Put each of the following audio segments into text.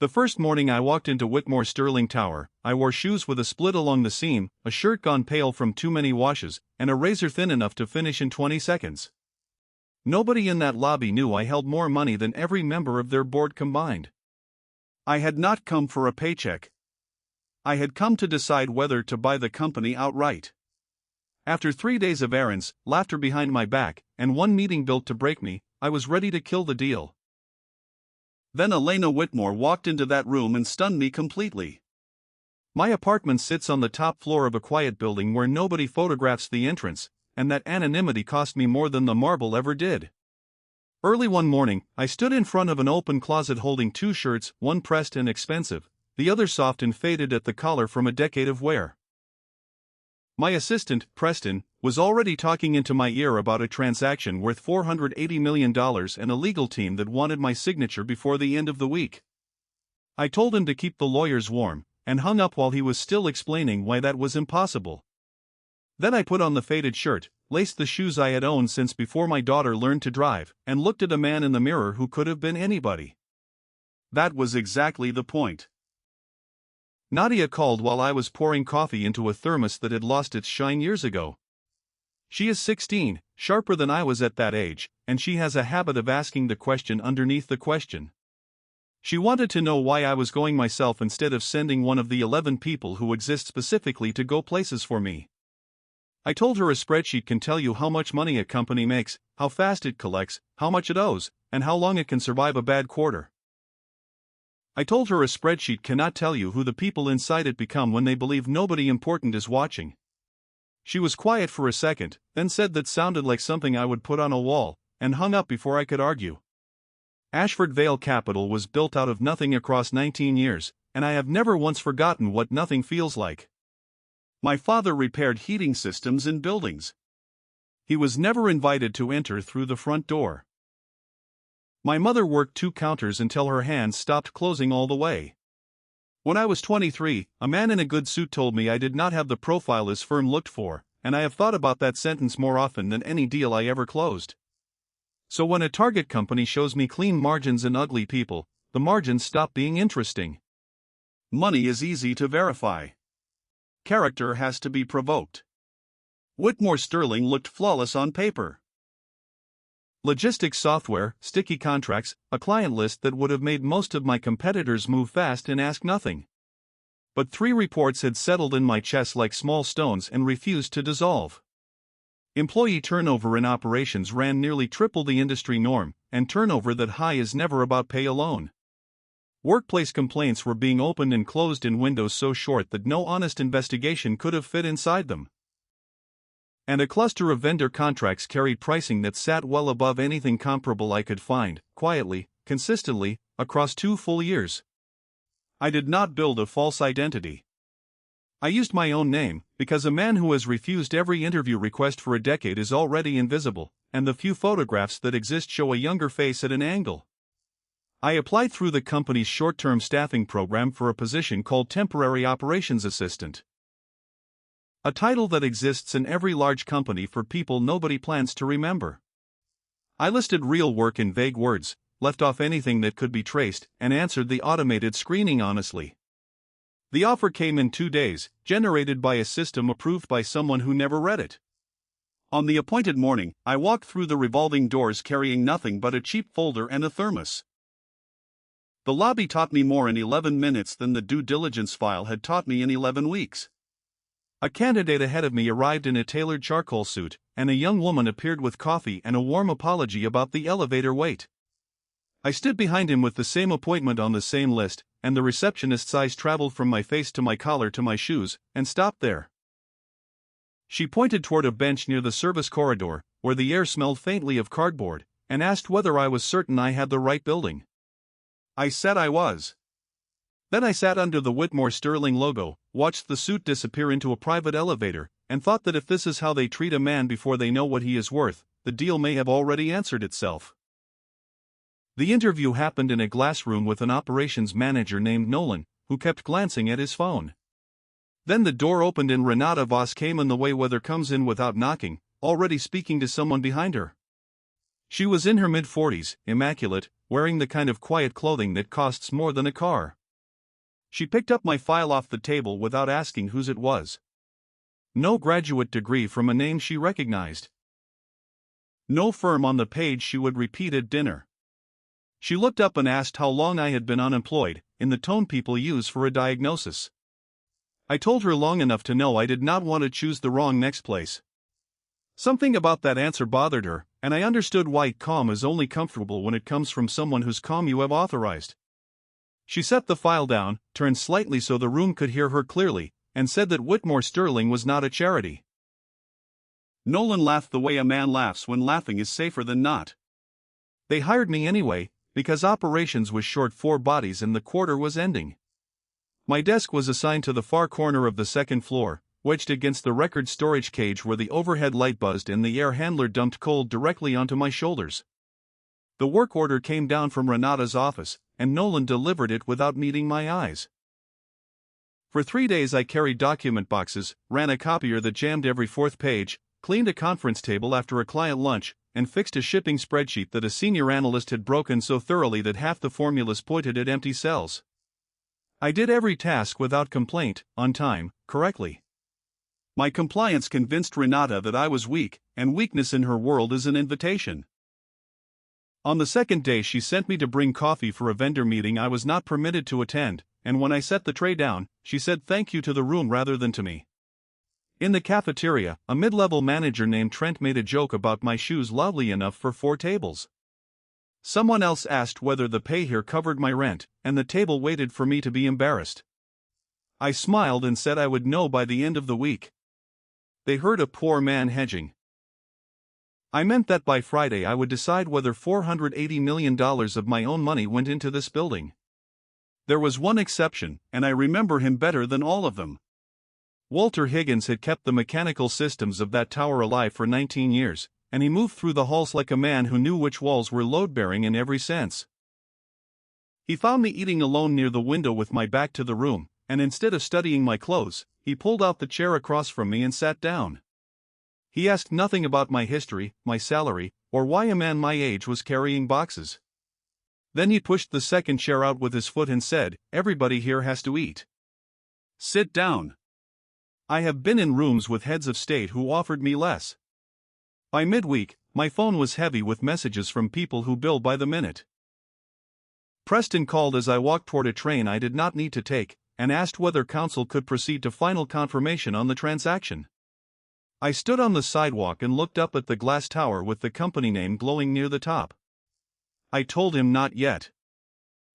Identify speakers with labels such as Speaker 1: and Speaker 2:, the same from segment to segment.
Speaker 1: The first morning I walked into Whitmore Sterling Tower, I wore shoes with a split along the seam, a shirt gone pale from too many washes, and a razor thin enough to finish in 20 seconds. Nobody in that lobby knew I held more money than every member of their board combined. I had not come for a paycheck. I had come to decide whether to buy the company outright. After 3 days of errands, laughter behind my back, and one meeting built to break me, I was ready to kill the deal. Then Elena Whitmore walked into that room and stunned me completely. My apartment sits on the top floor of a quiet building where nobody photographs the entrance, and that anonymity cost me more than the marble ever did. Early one morning, I stood in front of an open closet holding 2 shirts, one pressed and expensive, the other soft and faded at the collar from a decade of wear. My assistant, Preston, was already talking into my ear about a transaction worth $480 million and a legal team that wanted my signature before the end of the week. I told him to keep the lawyers warm, and hung up while he was still explaining why that was impossible. Then I put on the faded shirt, laced the shoes I had owned since before my daughter learned to drive, and looked at a man in the mirror who could have been anybody. That was exactly the point. Nadia called while I was pouring coffee into a thermos that had lost its shine years ago. She is 16, sharper than I was at that age, and she has a habit of asking the question underneath the question. She wanted to know why I was going myself instead of sending one of the 11 people who exist specifically to go places for me. I told her a spreadsheet can tell you how much money a company makes, how fast it collects, how much it owes, and how long it can survive a bad quarter. I told her a spreadsheet cannot tell you who the people inside it become when they believe nobody important is watching. She was quiet for a second, then said that sounded like something I would put on a wall, and hung up before I could argue. Ashford Vale Capital was built out of nothing across 19 years, and I have never once forgotten what nothing feels like. My father repaired heating systems in buildings. He was never invited to enter through the front door. My mother worked 2 counters until her hands stopped closing all the way. When I was 23, a man in a good suit told me I did not have the profile his firm looked for, and I have thought about that sentence more often than any deal I ever closed. So when a target company shows me clean margins and ugly people, the margins stop being interesting. Money is easy to verify. Character has to be provoked. Whitmore Sterling looked flawless on paper. Logistics software, sticky contracts, a client list that would have made most of my competitors move fast and ask nothing. But 3 reports had settled in my chest like small stones and refused to dissolve. Employee turnover in operations ran nearly triple the industry norm, and turnover that high is never about pay alone. Workplace complaints were being opened and closed in windows so short that no honest investigation could have fit inside them. And a cluster of vendor contracts carried pricing that sat well above anything comparable I could find, quietly, consistently, across 2 full years. I did not build a false identity. I used my own name, because a man who has refused every interview request for a decade is already invisible, and the few photographs that exist show a younger face at an angle. I applied through the company's short-term staffing program for a position called Temporary Operations Assistant. A title that exists in every large company for people nobody plans to remember. I listed real work in vague words, left off anything that could be traced, and answered the automated screening honestly. The offer came in 2 days, generated by a system approved by someone who never read it. On the appointed morning, I walked through the revolving doors carrying nothing but a cheap folder and a thermos. The lobby taught me more in 11 minutes than the due diligence file had taught me in 11 weeks. A candidate ahead of me arrived in a tailored charcoal suit, and a young woman appeared with coffee and a warm apology about the elevator wait. I stood behind him with the same appointment on the same list, and the receptionist's eyes traveled from my face to my collar to my shoes, and stopped there. She pointed toward a bench near the service corridor, where the air smelled faintly of cardboard, and asked whether I was certain I had the right building. I said I was. Then I sat under the Whitmore Sterling logo, watched the suit disappear into a private elevator, and thought that if this is how they treat a man before they know what he is worth, the deal may have already answered itself. The interview happened in a glass room with an operations manager named Nolan, who kept glancing at his phone. Then the door opened and Renata Voss came in the way weather comes in without knocking, already speaking to someone behind her. She was in her mid-40s, immaculate, wearing the kind of quiet clothing that costs more than a car. She picked up my file off the table without asking whose it was. No graduate degree from a name she recognized. No firm on the page she would repeat at dinner. She looked up and asked how long I had been unemployed, in the tone people use for a diagnosis. I told her long enough to know I did not want to choose the wrong next place. Something about that answer bothered her, and I understood why calm is only comfortable when it comes from someone whose calm you have authorized. She set the file down, turned slightly so the room could hear her clearly, and said that Whitmore Sterling was not a charity. Nolan laughed the way a man laughs when laughing is safer than not. They hired me anyway, because operations was short 4 bodies and the quarter was ending. My desk was assigned to the far corner of the second floor, wedged against the record storage cage where the overhead light buzzed and the air handler dumped cold directly onto my shoulders. The work order came down from Renata's office, and Nolan delivered it without meeting my eyes. For 3 days I carried document boxes, ran a copier that jammed every 4th page, cleaned a conference table after a client lunch, and fixed a shipping spreadsheet that a senior analyst had broken so thoroughly that half the formulas pointed at empty cells. I did every task without complaint, on time, correctly. My compliance convinced Renata that I was weak, and weakness in her world is an invitation. On the second day she sent me to bring coffee for a vendor meeting I was not permitted to attend, and when I set the tray down, she said thank you to the room rather than to me. In the cafeteria, a mid-level manager named Trent made a joke about my shoes loudly enough for 4 tables. Someone else asked whether the pay here covered my rent, and the table waited for me to be embarrassed. I smiled and said I would know by the end of the week. They heard a poor man hedging. I meant that by Friday I would decide whether $480 million of my own money went into this building. There was one exception, and I remember him better than all of them. Walter Higgins had kept the mechanical systems of that tower alive for 19 years, and he moved through the halls like a man who knew which walls were load-bearing in every sense. He found me eating alone near the window with my back to the room, and instead of studying my clothes, he pulled out the chair across from me and sat down. He asked nothing about my history, my salary, or why a man my age was carrying boxes. Then he pushed the second chair out with his foot and said, "Everybody here has to eat. Sit down." I have been in rooms with heads of state who offered me less. By midweek, my phone was heavy with messages from people who bill by the minute. Preston called as I walked toward a train I did not need to take, and asked whether counsel could proceed to final confirmation on the transaction. I stood on the sidewalk and looked up at the glass tower with the company name glowing near the top. I told him not yet.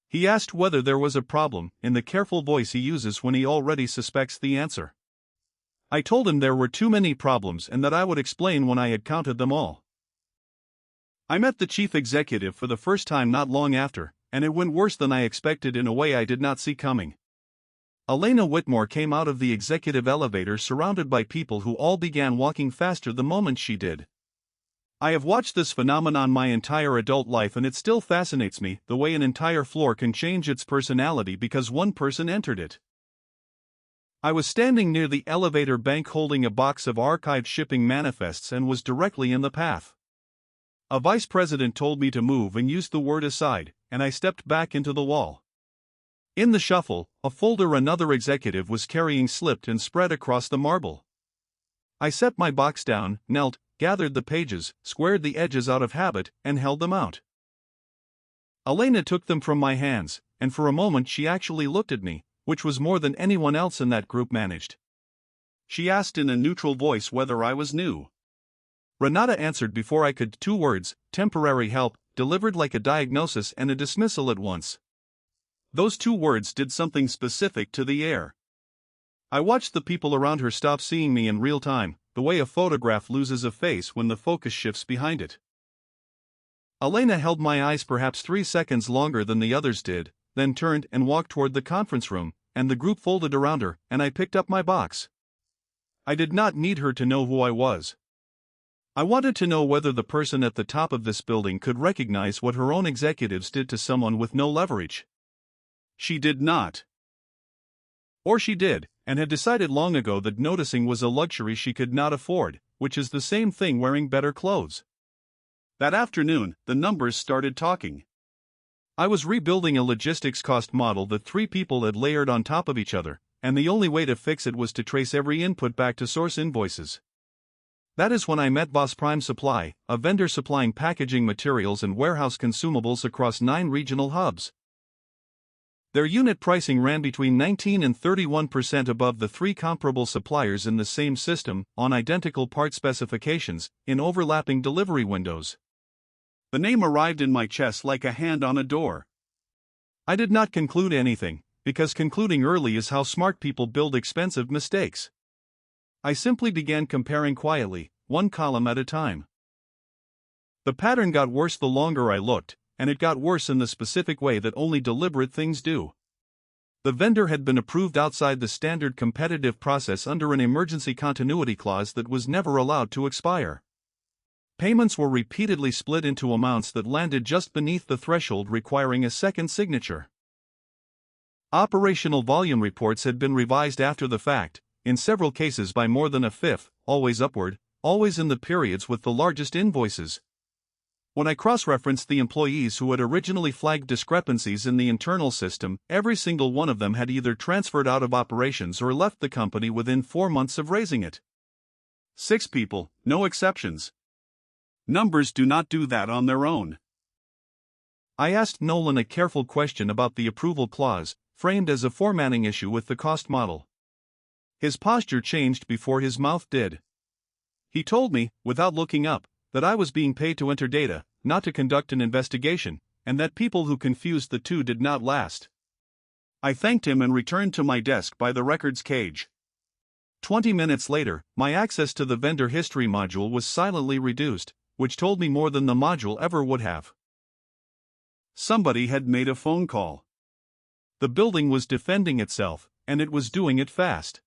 Speaker 1: He asked whether there was a problem, in the careful voice he uses when he already suspects the answer. I told him there were too many problems and that I would explain when I had counted them all. I met the chief executive for the first time not long after, and it went worse than I expected in a way I did not see coming. Elena Whitmore came out of the executive elevator surrounded by people who all began walking faster the moment she did. I have watched this phenomenon my entire adult life and it still fascinates me, the way an entire floor can change its personality because one person entered it. I was standing near the elevator bank holding a box of archived shipping manifests and was directly in the path. A vice president told me to move and used the word aside, and I stepped back into the wall. In the shuffle, a folder another executive was carrying slipped and spread across the marble. I set my box down, knelt, gathered the pages, squared the edges out of habit, and held them out. Elena took them from my hands, and for a moment she actually looked at me, which was more than anyone else in that group managed. She asked in a neutral voice whether I was new. Renata answered before I could. 2 words, temporary help, delivered like a diagnosis and a dismissal at once. Those 2 words did something specific to the air. I watched the people around her stop seeing me in real time, the way a photograph loses a face when the focus shifts behind it. Elena held my eyes perhaps 3 seconds longer than the others did, then turned and walked toward the conference room, and the group folded around her, and I picked up my box. I did not need her to know who I was. I wanted to know whether the person at the top of this building could recognize what her own executives did to someone with no leverage. She did not. Or she did, and had decided long ago that noticing was a luxury she could not afford, which is the same thing wearing better clothes.
Speaker 2: That afternoon, the numbers started talking.
Speaker 1: I was rebuilding a logistics cost model that 3 people had layered on top of each other, and the only way to fix it was to trace every input back to source invoices. That is when I met Voss Prime Supply, a vendor supplying packaging materials and warehouse consumables across 9 regional hubs. Their unit pricing ran between 19 and 31% above the 3 comparable suppliers in the same system, on identical part specifications, in overlapping delivery windows.
Speaker 2: The name arrived in my chest like a hand on a door.
Speaker 1: I did not conclude anything, because concluding early is how smart people build expensive mistakes. I simply began comparing quietly, 1 column at a time. The pattern got worse the longer I looked, and it got worse in the specific way that only deliberate things do. The vendor had been approved outside the standard competitive process under an emergency continuity clause that was never allowed to expire. Payments were repeatedly split into amounts that landed just beneath the threshold requiring a second signature. Operational volume reports had been revised after the fact, in several cases by more than a fifth, always upward, always in the periods with the largest invoices. When I cross-referenced the employees who had originally flagged discrepancies in the internal system, every single one of them had either transferred out of operations or left the company within 4 months of raising it.
Speaker 2: 6 people, no exceptions. Numbers do not do that on their own.
Speaker 1: I asked Nolan a careful question about the approval clause, framed as a formatting issue with the cost model. His posture changed before his mouth did. He told me, without looking up, that I was being paid to enter data, not to conduct an investigation, and that people who confused the two did not last.
Speaker 2: I thanked him and returned to my desk by the records cage.
Speaker 1: 20 minutes later, my access to the vendor history module was silently reduced, which told me more than the module ever would have.
Speaker 2: Somebody had made a phone call.
Speaker 1: The building was defending itself, and it was doing it fast.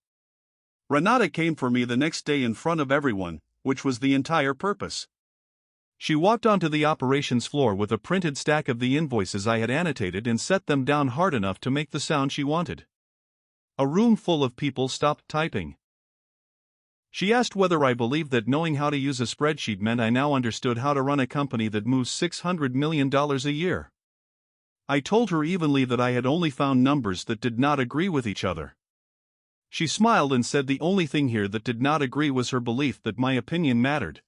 Speaker 2: Renata came for me the next day in front of everyone, which was the entire purpose.
Speaker 1: She walked onto the operations floor with a printed stack of the invoices I had annotated and set them down hard enough to make the sound she wanted. A room full of people stopped typing. She asked whether I believed that knowing how to use a spreadsheet meant I now understood how to run a company that moves $600 million a year. I told her evenly that I had only found numbers that did not agree with each other. She smiled and said the only thing here that did not agree was her belief that my opinion mattered.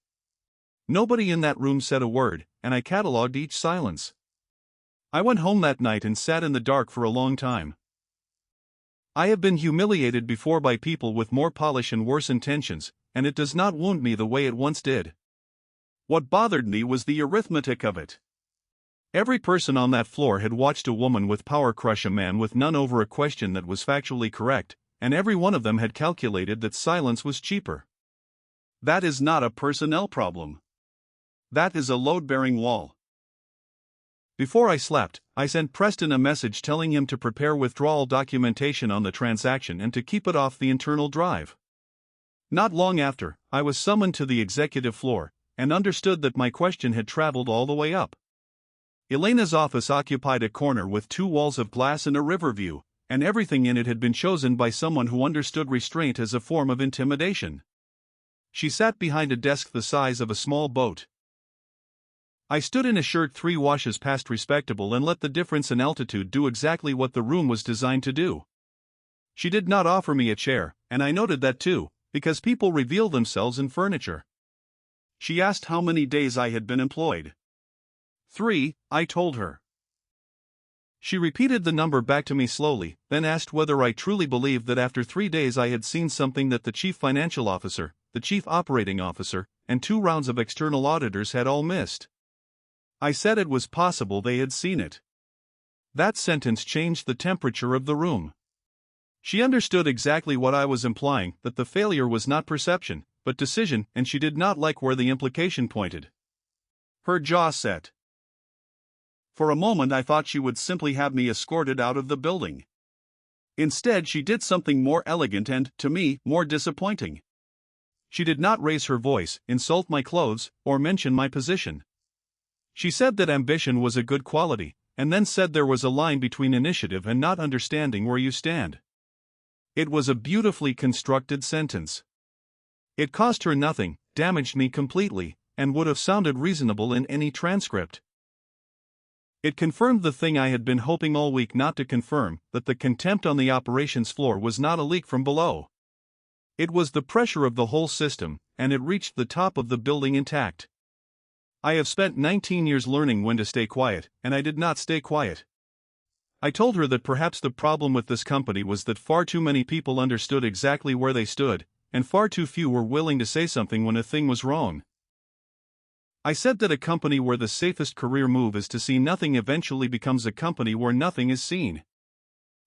Speaker 1: Nobody in that room said a word, and I catalogued each silence. I went home that night and sat in the dark for a long time. I have been humiliated before by people with more polish and worse intentions, and it does not wound me the way it once did.
Speaker 2: What bothered me was the arithmetic of it.
Speaker 1: Every person on that floor had watched a woman with power crush a man with none over a question that was factually correct, and every one of them had calculated that silence was cheaper.
Speaker 2: That is not a personnel problem. That is a load-bearing wall.
Speaker 1: Before I slept, I sent Preston a message telling him to prepare withdrawal documentation on the transaction and to keep it off the internal drive. Not long after, I was summoned to the executive floor, and understood that my question had traveled all the way up. Elena's office occupied a corner with 2 walls of glass and a river view, and everything in it had been chosen by someone who understood restraint as a form of intimidation. She sat behind a desk the size of a small boat. I stood in a shirt 3 washes past respectable and let the difference in altitude do exactly what the room was designed to do. She did not offer me a chair, and I noted that too, because people reveal themselves in furniture.
Speaker 2: She asked how many days I had been employed. 3, I told her.
Speaker 1: She repeated the number back to me slowly, then asked whether I truly believed that after 3 days I had seen something that the chief financial officer, the chief operating officer, and 2 rounds of external auditors had all missed. I said it was possible they had seen it. That sentence changed the temperature of the room. She understood exactly what I was implying, that the failure was not perception, but decision, and she did not like where the implication pointed.
Speaker 2: Her jaw set. For a moment I thought she would simply have me escorted out of the building. Instead, she did something more elegant and, to me, more disappointing.
Speaker 1: She did not raise her voice, insult my clothes, or mention my position. She said that ambition was a good quality, and then said there was a line between initiative and not understanding where you stand. It was a beautifully constructed sentence. It cost her nothing, damaged me completely, and would have sounded reasonable in any transcript. It confirmed the thing I had been hoping all week not to confirm, that the contempt on the operations floor was not a leak from below. It was the pressure of the whole system, and it reached the top of the building intact. I have spent 19 years learning when to stay quiet, and I did not stay quiet. I told her that perhaps the problem with this company was that far too many people understood exactly where they stood, and far too few were willing to say something when a thing was wrong. I said that a company where the safest career move is to see nothing eventually becomes a company where nothing is seen.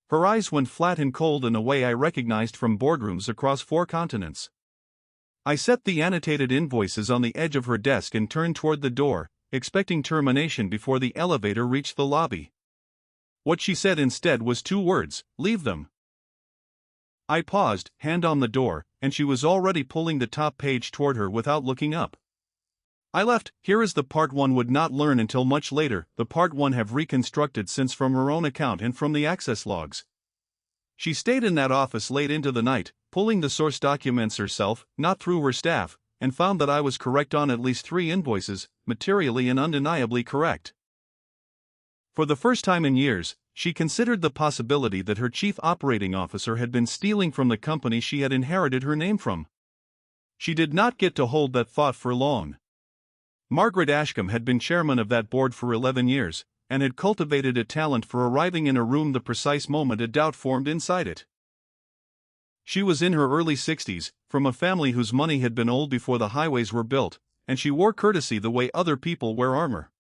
Speaker 1: Her eyes went flat and cold in a way I recognized from boardrooms across 4 continents. I set the annotated invoices on the edge of her desk and turned toward the door, expecting termination before the elevator reached the lobby. What she said instead was 2 words: "Leave them." I paused, hand on the door, and she was already pulling the top page toward her without looking up. I left. Here is the part one would not learn until much later, the part one have reconstructed since from her own account and from the access logs. She stayed in that office late into the night, pulling the source documents herself, not through her staff, and found that I was correct on at least 3 invoices, materially and undeniably correct. For the first time in years, she considered the possibility that her chief operating officer had been stealing from the company she had inherited her name from. She did not get to hold that thought for long. Margaret Ashcombe had been chairman of that board for 11 years, and had cultivated a talent for arriving in a room the precise moment a doubt formed inside it. She was in her early 60s, from a family whose money had been old before the highways were built, and she wore courtesy the way other people wear armor.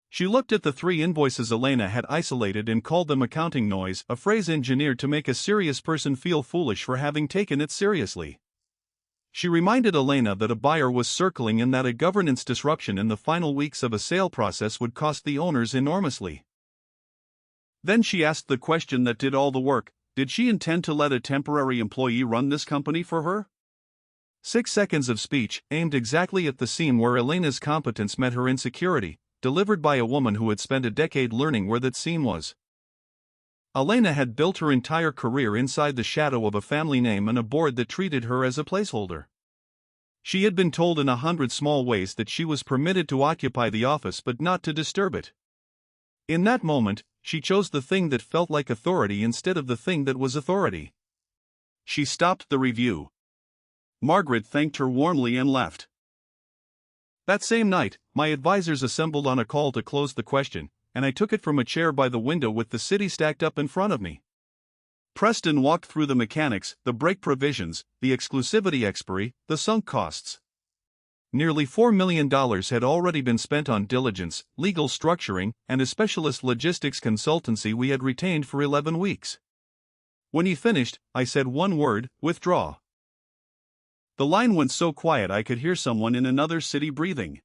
Speaker 1: She looked at the 3 invoices Elena had isolated and called them accounting noise, a phrase engineered to make a serious person feel foolish for having taken it seriously. She reminded Elena that a buyer was circling and that a governance disruption in the final weeks of a sale process would cost the owners enormously. Then she asked the question that did all the work: did she intend to let a temporary employee run this company for her? 6 seconds of speech, aimed exactly at the seam where Elena's competence met her insecurity, delivered by a woman who had spent a decade learning where that seam was. Elena had built her entire career inside the shadow of a family name and a board that treated her as a placeholder. She had been told in 100 small ways that she was permitted to occupy the office but not to disturb it. In that moment, she chose the thing that felt like authority instead of the thing that was authority. She stopped the review. Margaret thanked her warmly and left. That same night, my advisors assembled on a call to close the question, and I took it from a chair by the window with the city stacked up in front of me. Preston walked through the mechanics, the break provisions, the exclusivity expiry, the sunk costs. Nearly $4 million had already been spent on diligence, legal structuring, and a specialist logistics consultancy we had retained for 11 weeks. When he finished, I said one word: withdraw. The line went so quiet I could hear someone in another city breathing.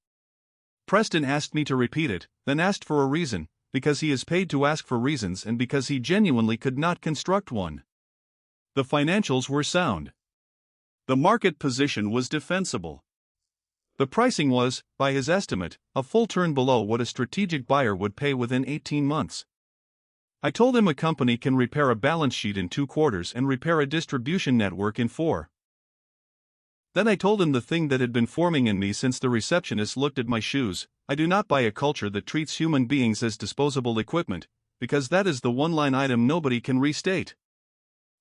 Speaker 1: Preston asked me to repeat it, then asked for a reason, because he is paid to ask for reasons and because he genuinely could not construct one. The financials were sound. The market position was defensible. The pricing was, by his estimate, a full turn below what a strategic buyer would pay within 18 months. I told him a company can repair a balance sheet in 2 quarters and repair a distribution network in 4. Then I told him the thing that had been forming in me since the receptionist looked at my shoes: I do not buy a culture that treats human beings as disposable equipment, because that is the one-line item nobody can restate.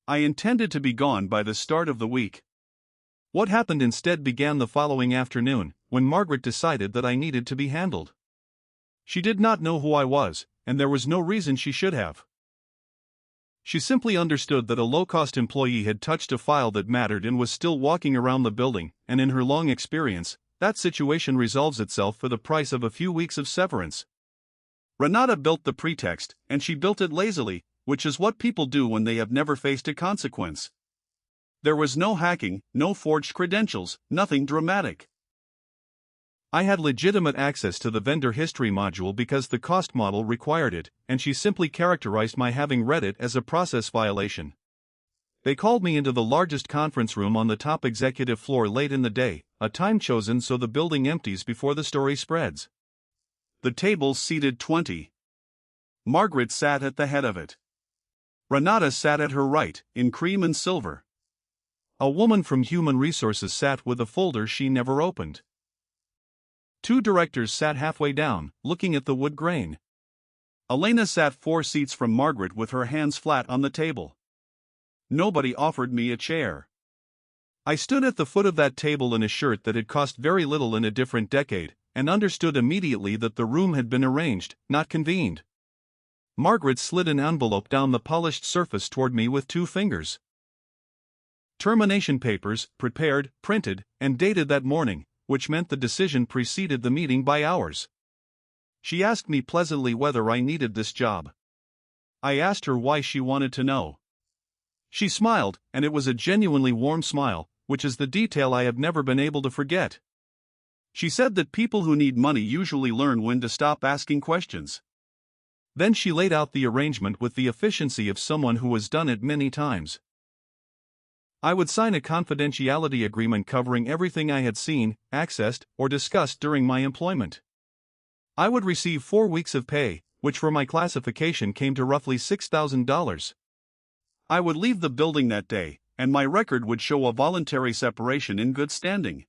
Speaker 1: I intended to be gone by the start of the week. What happened instead began the following afternoon, when Margaret decided that I needed to be handled. She did not know who I was, and there was no reason she should have. She simply understood that a low-cost employee had touched a file that mattered and was still walking around the building, and in her long experience, that situation resolves itself for the price of a few weeks of severance. Renata built the pretext, and she built it lazily, which is what people do when they have never faced a consequence. There was no hacking, no forged credentials, nothing dramatic. I had legitimate access to the vendor history module because the cost model required it, and she simply characterized my having read it as a process violation. They called me into the largest conference room on the top executive floor late in the day, a time chosen so the building empties before the story spreads. The table seated 20. Margaret sat at the head of it. Renata sat at her right, in cream and silver. A woman from Human Resources sat with a folder she never opened. Two directors sat halfway down, looking at the wood grain.
Speaker 2: Elena sat 4 seats from Margaret with her hands flat on the table. Nobody offered me a chair.
Speaker 1: I stood at the foot of that table in a shirt that had cost very little in a different decade, and understood immediately that the room had been arranged, not convened. Margaret slid an envelope down the polished surface toward me with 2 fingers. Termination papers, prepared, printed, and dated that morning, which meant the decision preceded the meeting by hours. She asked me pleasantly whether I needed this job. I asked her why she wanted to know. She smiled, and it was a genuinely warm smile, which is the detail I have never been able to forget. She said that people who need money usually learn when to stop asking questions. Then she laid out the arrangement with the efficiency of someone who has done it many times. I would sign a confidentiality agreement covering everything I had seen, accessed, or discussed during my employment. I would receive 4 weeks of pay, which for my classification came to roughly $6,000. I would leave the building that day, and my record would show a voluntary separation in good standing.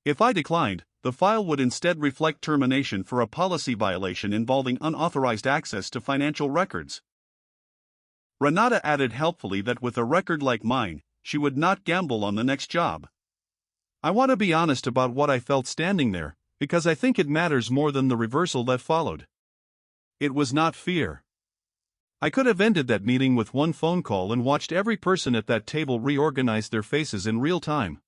Speaker 1: If I declined, the file would instead reflect termination for a policy violation involving unauthorized access to financial records. Renata added helpfully that with a record like mine, she would not gamble on the next job. I want to be honest about what I felt standing there, because I think it matters more than the reversal that followed. It was not fear. I could have ended that meeting with 1 phone call and watched every person at that table reorganize their faces in real time.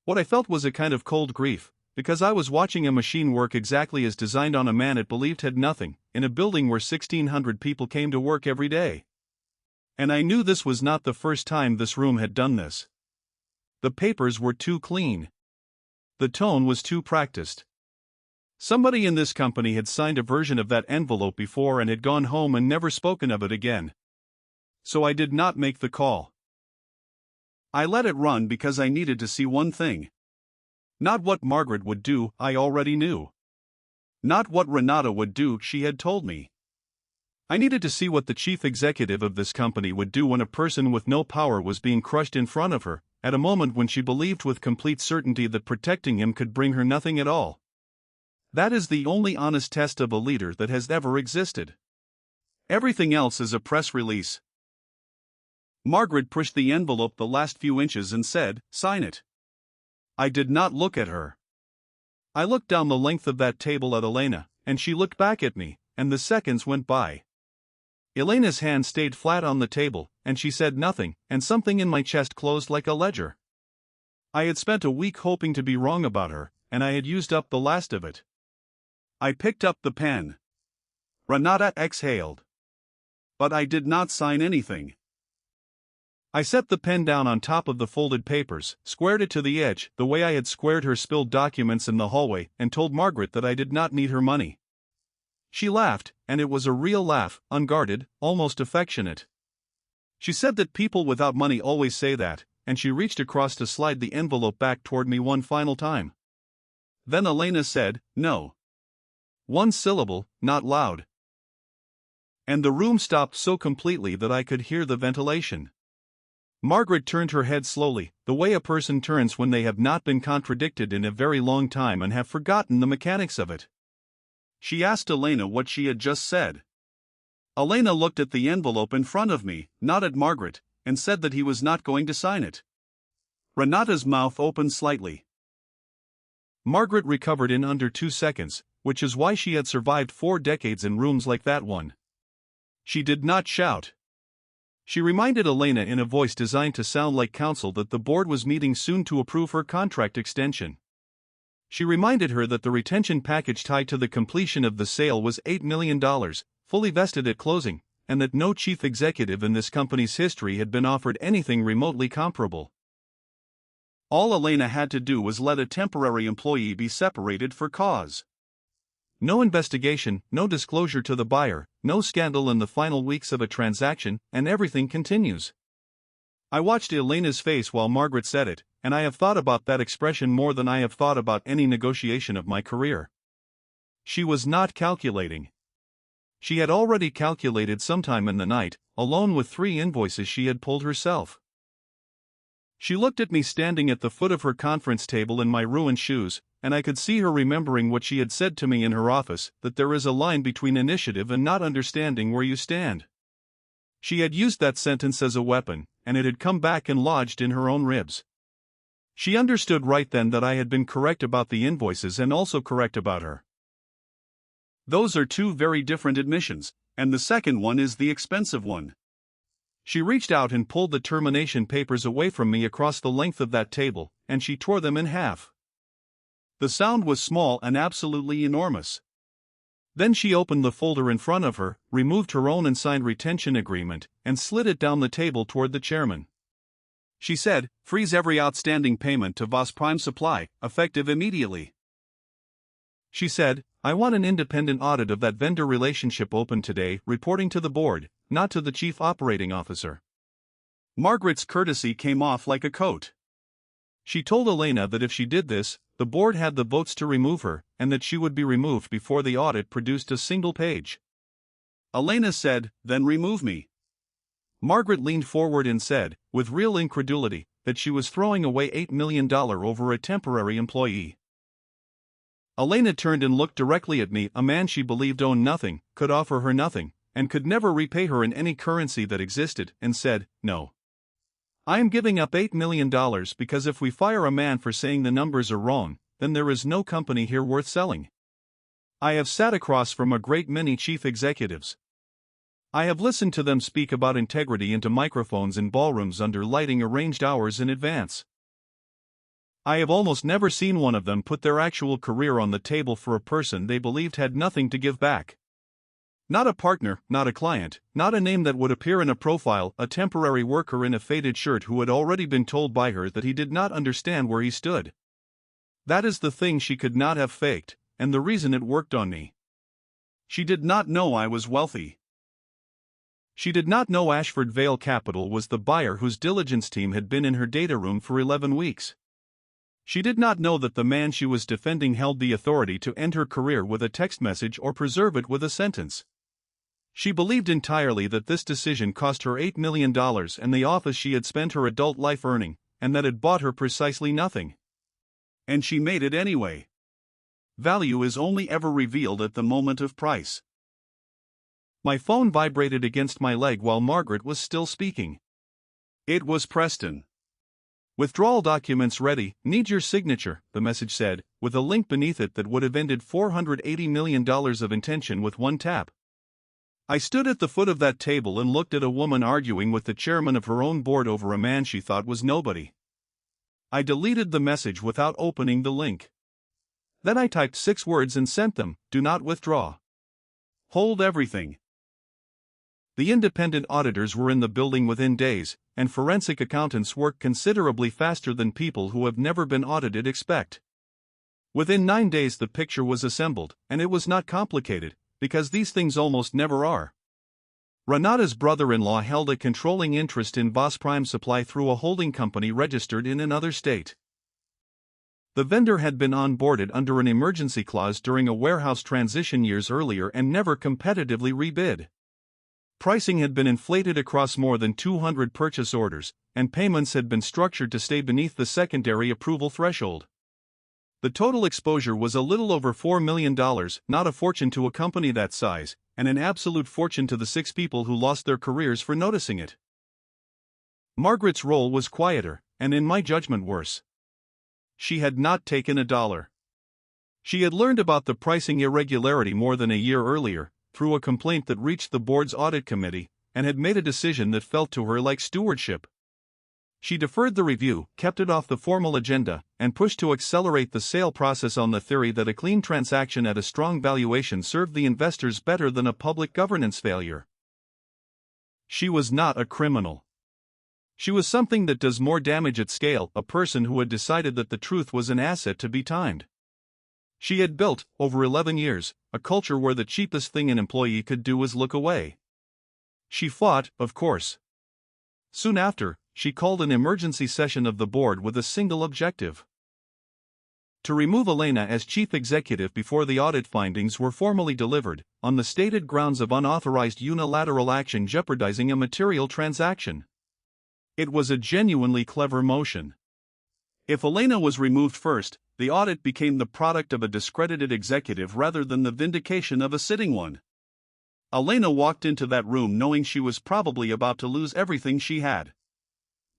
Speaker 1: What I felt was a kind of cold grief, because I was watching a machine work exactly as designed on a man it believed had nothing, in a building where 1,600 people came to work every day. And I knew this was not the first time this room had done this. The papers were too clean. The tone was too practiced. Somebody in this company had signed a version of that envelope before and had gone home and never spoken of it again. So I did not make the call. I let it run because I needed to see one thing. Not what Margaret would do, I already knew. Not what Renata would do, she had told me. I needed to see what the chief executive of this company would do when a person with no power was being crushed in front of her, at a moment when she believed with complete certainty that protecting him could bring her nothing at all. That is the only honest test of a leader that has ever existed. Everything else is a press release. Margaret pushed the envelope the last few inches and said, "Sign it." I did not look at her. I looked down the length of that table at Elena, and she looked back at me, and the seconds went by. Elena's hand stayed flat on the table, and she said nothing, and something in my chest closed like a ledger. I had spent a week hoping to be wrong about her, and I had used up the last of it. I picked up the pen. Renata exhaled. But I did not sign anything. I set the pen down on top of the folded papers, squared it to the edge, the way I had squared her spilled documents in the hallway, and told Margaret that I did not need her money. She laughed, and it was a real laugh, unguarded, almost affectionate. She said that people without money always say that, and she reached across to slide the envelope back toward me one final time. Then Elena said, "No." 1 syllable, not loud. And the room stopped so completely that I could hear the ventilation. Margaret turned her head slowly, the way a person turns when they have not been contradicted in a very long time and have forgotten the mechanics of it. She asked Elena what she had just said. Elena looked at the envelope in front of me, not at Margaret, and said that he was not going to sign it. Renata's mouth opened slightly. Margaret recovered in under 2 seconds, which is why she had survived 4 decades in rooms like that one. She did not shout. She reminded Elena in a voice designed to sound like counsel that the board was meeting soon to approve her contract extension. She reminded her that the retention package tied to the completion of the sale was $8 million, fully vested at closing, and that no chief executive in this company's history had been offered anything remotely comparable. All Elena had to do was let a temporary employee be separated for cause. No investigation, no disclosure to the buyer, no scandal in the final weeks of a transaction, and everything continues. I watched Elena's face while Margaret said it, and I have thought about that expression more than I have thought about any negotiation of my career. She was not calculating. She had already calculated sometime in the night, alone with 3 invoices she had pulled herself. She looked at me standing at the foot of her conference table in my ruined shoes, and I could see her remembering what she had said to me in her office, that there is a line between initiative and not understanding where you stand. She had used that sentence as a weapon, and it had come back and lodged in her own ribs. She understood right then that I had been correct about the invoices and also correct about her.
Speaker 2: Those are two very different admissions, and the second one is the expensive one.
Speaker 1: She reached out and pulled the termination papers away from me across the length of that table, and she tore them in half. The sound was small and absolutely enormous. Then she opened the folder in front of her, removed her own and signed retention agreement, and slid it down the table toward the chairman. She said, "Freeze every outstanding payment to Voss Prime Supply, effective immediately." She said, "I want an independent audit of that vendor relationship open today, reporting to the board, not to the chief operating officer."
Speaker 2: Margaret's courtesy came off like a coat.
Speaker 1: She told Elena that if she did this, the board had the votes to remove her, and that she would be removed before the audit produced a single page.
Speaker 2: Elena said, "Then remove me."
Speaker 1: Margaret leaned forward and said, with real incredulity, that she was throwing away $8 million over a temporary employee. Elena turned and looked directly at me. A man she believed owned nothing, could offer her nothing, and could never repay her in any currency that existed, and said, "No. I am giving up $8 million because if we fire a man for saying the numbers are wrong, then there is no company here worth selling. I have sat across from a great many chief executives. I have listened to them speak about integrity into microphones in ballrooms under lighting arranged hours in advance. I have almost never seen one of them put their actual career on the table for a person they believed had nothing to give back. Not a partner, not a client, not a name that would appear in a profile, a temporary worker in a faded shirt who had already been told by her that he did not understand where he stood. That is the thing she could not have faked, and the reason it worked on me.
Speaker 2: She did not know I was wealthy.
Speaker 1: She did not know Ashford Vale Capital was the buyer whose diligence team had been in her data room for 11 weeks. She did not know that the man she was defending held the authority to end her career with a text message or preserve it with a sentence. She believed entirely that this decision cost her $8 million and the office she had spent her adult life earning, and that it bought her precisely nothing.
Speaker 2: And she made it anyway. Value is only ever revealed at the moment of price.
Speaker 1: My phone vibrated against my leg while Margaret was still speaking.
Speaker 2: It was Preston.
Speaker 1: "Withdrawal documents ready, need your signature," the message said, with a link beneath it that would have ended $480 million of intention with one tap. I stood at the foot of that table and looked at a woman arguing with the chairman of her own board over a man she thought was nobody. I deleted the message without opening the link. Then I typed 6 words and sent them: "Do not withdraw.
Speaker 2: Hold everything."
Speaker 1: The independent auditors were in the building within days, and forensic accountants work considerably faster than people who have never been audited expect. Within 9 days the picture was assembled, and it was not complicated, because these things almost never are. Renata's brother-in-law held a controlling interest in Voss Prime Supply through a holding company registered in another state. The vendor had been onboarded under an emergency clause during a warehouse transition years earlier and never competitively rebid. Pricing had been inflated across more than 200 purchase orders, and payments had been structured to stay beneath the secondary approval threshold. The total exposure was a little over $4 million, not a fortune to a company that size, and an absolute fortune to the 6 people who lost their careers for noticing it. Margaret's role was quieter, and in my judgment worse. She had not taken a dollar. She had learned about the pricing irregularity more than a year earlier, through a complaint that reached the board's audit committee, and had made a decision that felt to her like stewardship. She deferred the review, kept it off the formal agenda, and pushed to accelerate the sale process on the theory that a clean transaction at a strong valuation served the investors better than a public governance failure. She was not a criminal. She was something that does more damage at scale, a person who had decided that the truth was an asset to be timed. She had built, over 11 years, a culture where the cheapest thing an employee could do was look away. She fought, of course. Soon after, she called an emergency session of the board with a single objective: to remove Elena as chief executive before the audit findings were formally delivered, on the stated grounds of unauthorized unilateral action jeopardizing a material transaction. It was a genuinely clever motion.
Speaker 2: If Elena was removed first, the audit became the product of a discredited executive rather than the vindication of a sitting one. Elena walked into that room knowing she was probably about to lose everything she had.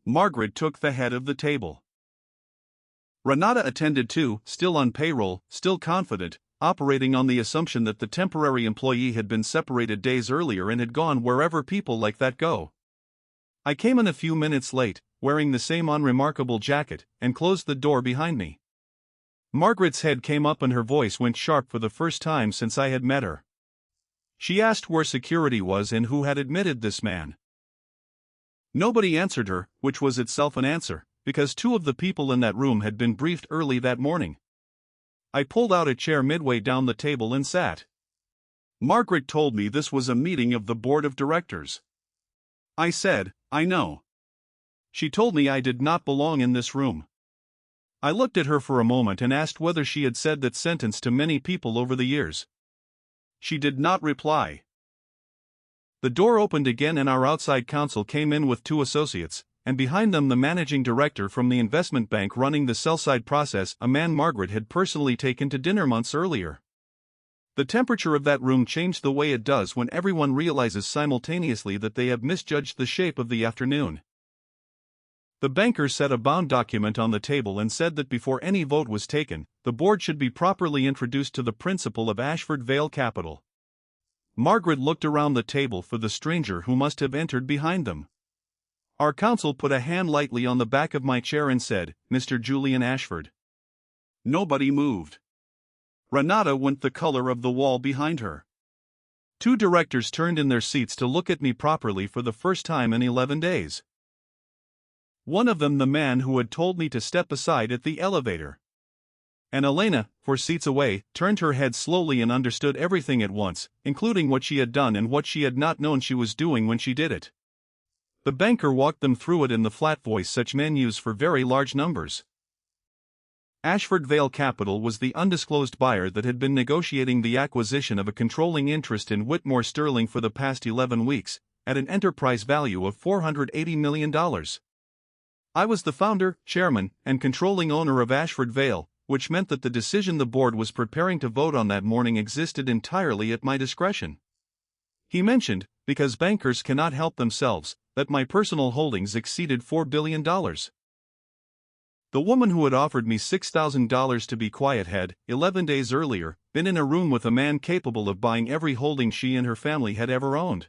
Speaker 2: Margaret took the head of the table. Renata attended too, still on payroll, still confident, operating on the assumption that the temporary employee had been separated days earlier and had gone wherever people like that go. I came in a few minutes late, wearing the same unremarkable jacket, and closed the door behind me. Margaret's head came up and her voice went sharp for the first time since I had met her. She asked where security was and who had admitted this man. Nobody answered her, which was itself an answer, because two of the people in that room had been briefed early that morning. I pulled out a chair midway down the table and sat. Margaret told me this was a meeting of the board of directors. I said, I know. She told me I did not belong in this room. I looked at her for a moment and asked whether she had said that sentence to many people over the years. She did not reply. The door opened again and our outside counsel came in with two associates, and behind them the managing director from the investment bank running the sell-side process, a man Margaret had personally taken to dinner months earlier. The temperature of that room changed the way it does when everyone realizes simultaneously that they have misjudged the shape of the afternoon. The banker set a bound document on the table and said that before any vote was taken, the board should be properly introduced to the principal of Ashford Vale Capital. Margaret looked around the table for the stranger who must have entered behind them. Our counsel put a hand lightly on the back of my chair and said, Mr. Julian Ashford. Nobody moved. Renata went the color of the wall behind her. Two directors turned in their seats to look at me properly for the first time in 11 days. One of them the man who had told me to step aside at the elevator. And Elena, 4 seats away, turned her head slowly and understood everything at once, including what she had done and what she had not known she was doing when she did it. The banker walked them through it in the flat voice such men use for very large numbers. Ashford Vale Capital was the undisclosed buyer that had been negotiating the acquisition of a controlling interest in Whitmore Sterling for the past 11 weeks, at an enterprise value of $480 million. I was the founder, chairman, and controlling owner of Ashford Vale, which meant that the decision the board was preparing to vote on that morning existed entirely at my discretion. He mentioned, because bankers cannot help themselves, that my personal holdings exceeded $4 billion. The woman who had offered me $6,000 to be quiet had, 11 days earlier, been in a room with a man capable of buying every holding she and her family had ever owned.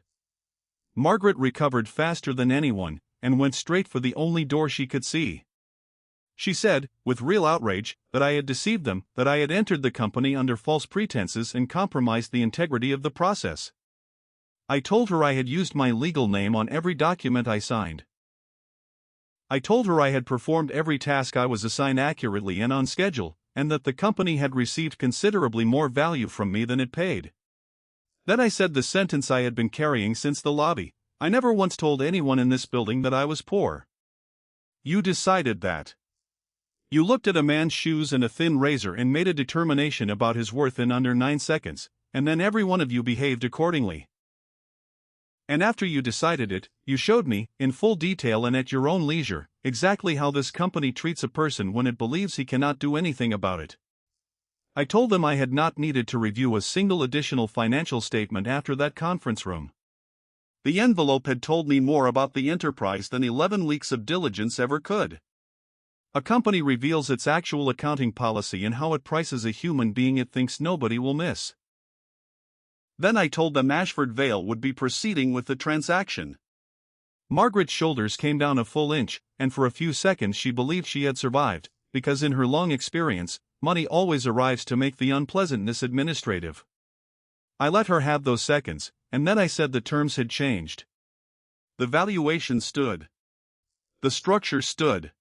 Speaker 2: Margaret recovered faster than anyone, and went straight for the only door she could see. She said, with real outrage, that I had deceived them, that I had entered the company under false pretenses and compromised the integrity of the process. I told her I had used my legal name on every document I signed. I told her I had performed every task I was assigned accurately and on schedule, and that the company had received considerably more value from me than it paid. Then I said the sentence I had been carrying since the lobby: I never once told anyone in this building that I was poor. You decided that. You looked at a man's shoes and a thin razor and made a determination about his worth in under 9 seconds, and then every one of you behaved accordingly. And after you decided it, you showed me, in full detail and at your own leisure, exactly how this company treats a person when it believes he cannot do anything about it. I told them I had not needed to review a single additional financial statement after that conference room. The envelope had told me more about the enterprise than 11 weeks of diligence ever could. A company reveals its actual accounting policy and how it prices a human being it thinks nobody will miss. Then I told them Ashford Vale would be proceeding with the transaction. Margaret's shoulders came down a full inch, and for a few seconds she believed she had survived, because in her long experience, money always arrives to make the unpleasantness administrative. I let her have those seconds, and then I said the terms had changed. The valuation stood. The structure stood.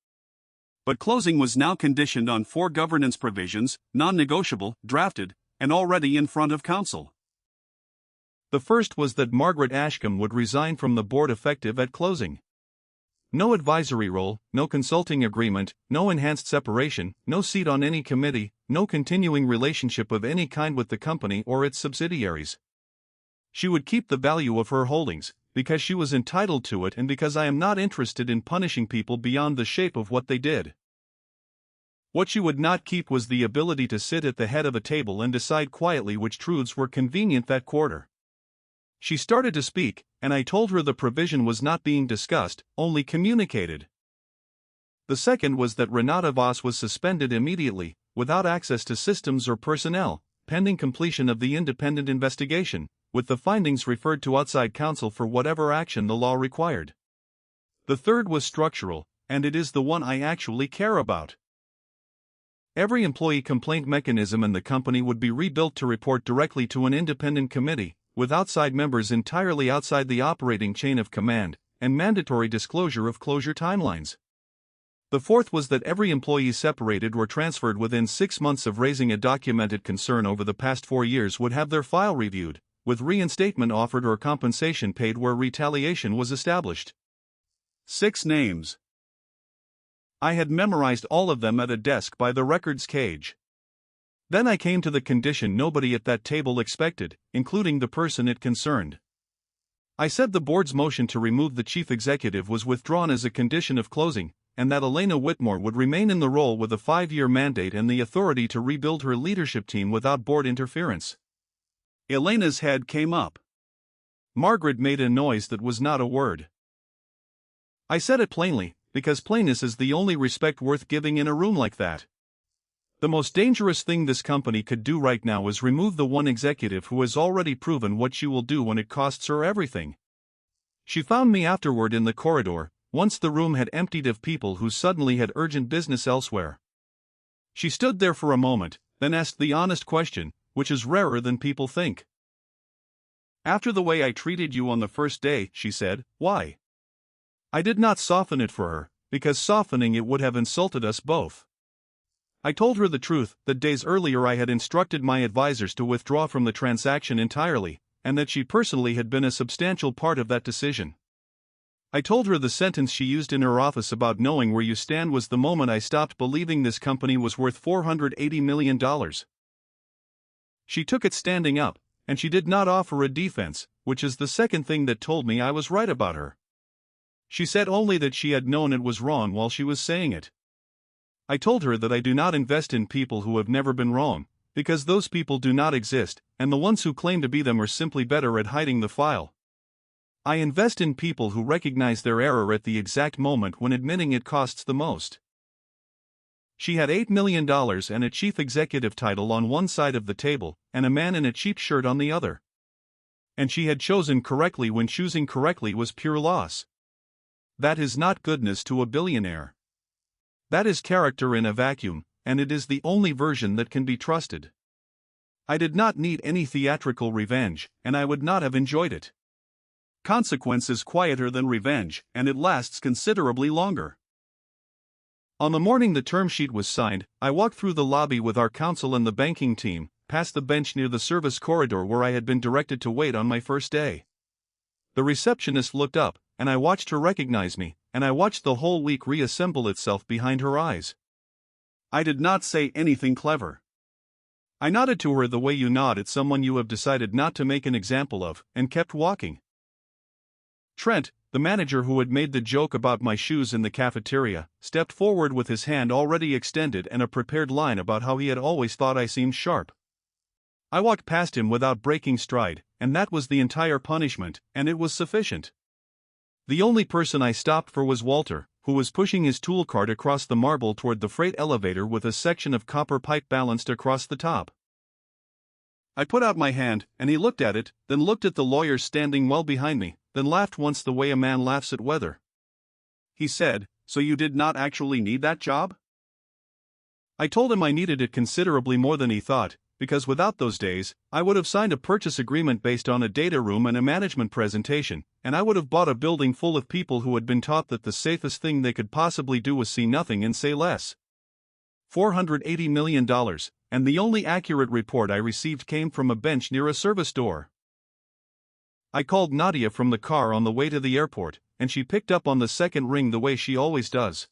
Speaker 2: But closing was now conditioned on 4 governance provisions, non-negotiable, drafted, and already in front of council. The first was that Margaret Ashcombe would resign from the board effective at closing. No advisory role, no consulting agreement, no enhanced separation, no seat on any committee, no continuing relationship of any kind with the company or its subsidiaries. She would keep the value of her holdings,
Speaker 1: because she was entitled to it and because I am not interested in punishing people beyond the shape of what they did. What she would not keep was the ability to sit at the head of a table and decide quietly which truths were convenient that quarter. She started to speak, and I told her the provision was not being discussed, only communicated. The second was that Renata Voss was suspended immediately, without access to systems or personnel, pending completion of the independent investigation, with the findings referred to outside counsel for whatever action the law required. The third was structural, and it is the one I actually care about. Every employee complaint mechanism in the company would be rebuilt to report directly to an independent committee, with outside members entirely outside the operating chain of command, and mandatory disclosure of closure timelines. The fourth was that every employee separated or transferred within 6 months of raising a documented concern over the past 4 years would have their file reviewed, with reinstatement offered or compensation paid where retaliation was established.
Speaker 2: 6 names. I had memorized all of them at a desk by the records cage.
Speaker 1: Then I came to the condition nobody at that table expected, including the person it concerned. I said the board's motion to remove the chief executive was withdrawn as a condition of closing, and that Elena Whitmore would remain in the role with a 5-year mandate and the authority to rebuild her leadership team without board interference.
Speaker 2: Elena's head came up.
Speaker 1: Margaret made a noise that was not a word. I said it plainly, because plainness is the only respect worth giving in a room like that. The most dangerous thing this company could do right now is remove the one executive who has already proven what she will do when it costs her everything. She found me afterward in the corridor, once the room had emptied of people who suddenly had urgent business elsewhere. She stood there for a moment, then asked the honest question, which is rarer than people think.
Speaker 2: "After the way I treated you on the first day," she said, "why?"
Speaker 1: I did not soften it for her, because softening it would have insulted us both. I told her the truth, that days earlier I had instructed my advisors to withdraw from the transaction entirely, and that she personally had been a substantial part of that decision. I told her the sentence she used in her office about knowing where you stand was the moment I stopped believing this company was worth $480 million. She took it standing up, and she did not offer a defense, which is the second thing that told me I was right about her. She said only that she had known it was wrong while she was saying it. I told her that I do not invest in people who have never been wrong, because those people do not exist, and the ones who claim to be them are simply better at hiding the file. I invest in people who recognize their error at the exact moment when admitting it costs the most. She had $8 million and a chief executive title on one side of the table, and a man in a cheap shirt on the other. And she had chosen correctly when choosing correctly was pure loss. That is not goodness to a billionaire. That is character in a vacuum, and it is the only version that can be trusted. I did not need any theatrical revenge, and I would not have enjoyed it. Consequence is quieter than revenge, and it lasts considerably longer. On the morning the term sheet was signed, I walked through the lobby with our counsel and the banking team, past the bench near the service corridor where I had been directed to wait on my first day. The receptionist looked up, and I watched her recognize me, and I watched the whole week reassemble itself behind her eyes. I did not say anything clever. I nodded to her the way you nod at someone you have decided not to make an example of, and kept walking. Trent, the manager who had made the joke about my shoes in the cafeteria, stepped forward with his hand already extended and a prepared line about how he had always thought I seemed sharp. I walked past him without breaking stride, and that was the entire punishment, and it was sufficient. The only person I stopped for was Walter, who was pushing his tool cart across the marble toward the freight elevator with a section of copper pipe balanced across the top. I put out my hand, and he looked at it, then looked at the lawyers standing well behind me, then laughed once the way a man laughs at weather. He said, "So you did not actually need that job?" I told him I needed it considerably more than he thought, because without those days, I would have signed a purchase agreement based on a data room and a management presentation, and I would have bought a building full of people who had been taught that the safest thing they could possibly do was see nothing and say less. $480 million, and the only accurate report I received came from a bench near a service door. I called Nadia from the car on the way to the airport, and she picked up on the second ring the way she always does.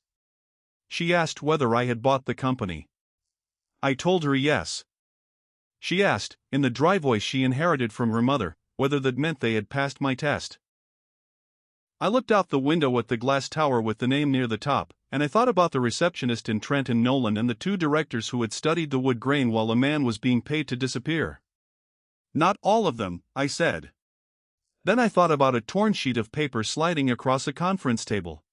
Speaker 1: She asked whether I had bought the company. I told her yes. She asked, in the dry voice she inherited from her mother, whether that meant they had passed my test. I looked out the window at the glass tower with the name near the top, and I thought about the receptionist in Trent and Nolan and the two directors who had studied the wood grain while a man was being paid to disappear.
Speaker 2: Not all of them, I said.
Speaker 1: Then I thought about a torn sheet of paper sliding across a conference table.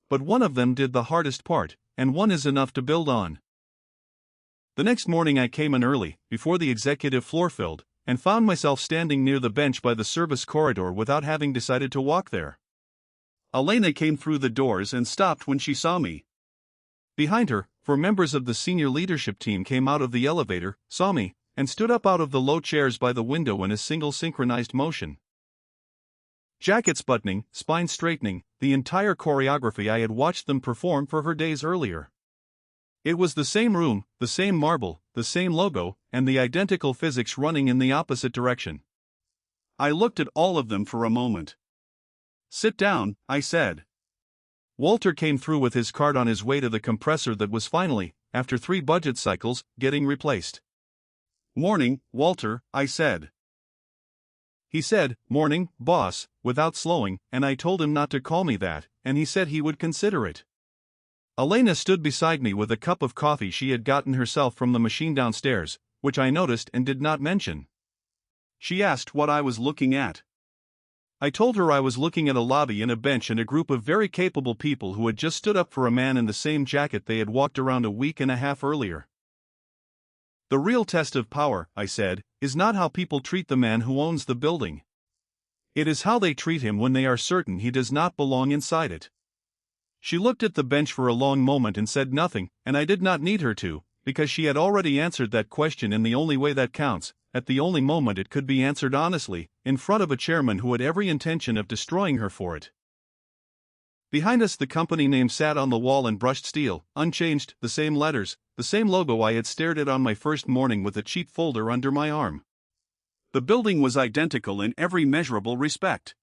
Speaker 1: But one of them did the hardest part, and one is enough to build on. The next morning I came in early, before the executive floor filled, and found myself standing near the bench by the service corridor without having decided to walk there.
Speaker 2: Elena came through the doors and stopped when she saw me.
Speaker 1: Behind her, 4 members of the senior leadership team came out of the elevator, saw me, and stood up out of the low chairs by the window in a single synchronized motion. Jackets buttoning, spine straightening, the entire choreography I had watched them perform for her days earlier. It was the same room, the same marble, the same logo, and the identical physics running in the opposite direction.
Speaker 2: I looked at all of them for a moment. "Sit down," I said.
Speaker 1: Walter came through with his card on his way to the compressor that was finally, after 3 budget cycles, getting replaced.
Speaker 2: "Morning, Walter," I said.
Speaker 1: He said, "Morning, boss," without slowing, and I told him not to call me that, and he said he would consider it. Elena stood beside me with a cup of coffee she had gotten herself from the machine downstairs, which I noticed and did not mention.
Speaker 2: She asked what I was looking at.
Speaker 1: I told her I was looking at a lobby and a bench and a group of very capable people who had just stood up for a man in the same jacket they had walked around a week and a half earlier. "The real test of power," I said, "is not how people treat the man who owns the building. It is how they treat him when they are certain he does not belong inside it." She looked at the bench for a long moment and said nothing, and I did not need her to, because she had already answered that question in the only way that counts, at the only moment it could be answered honestly, in front of a chairman who had every intention of destroying her for it. Behind us the company name sat on the wall in brushed steel, unchanged, the same letters, the same logo I had stared at on my first morning with a cheap folder under my arm.
Speaker 2: The building was identical in every measurable respect.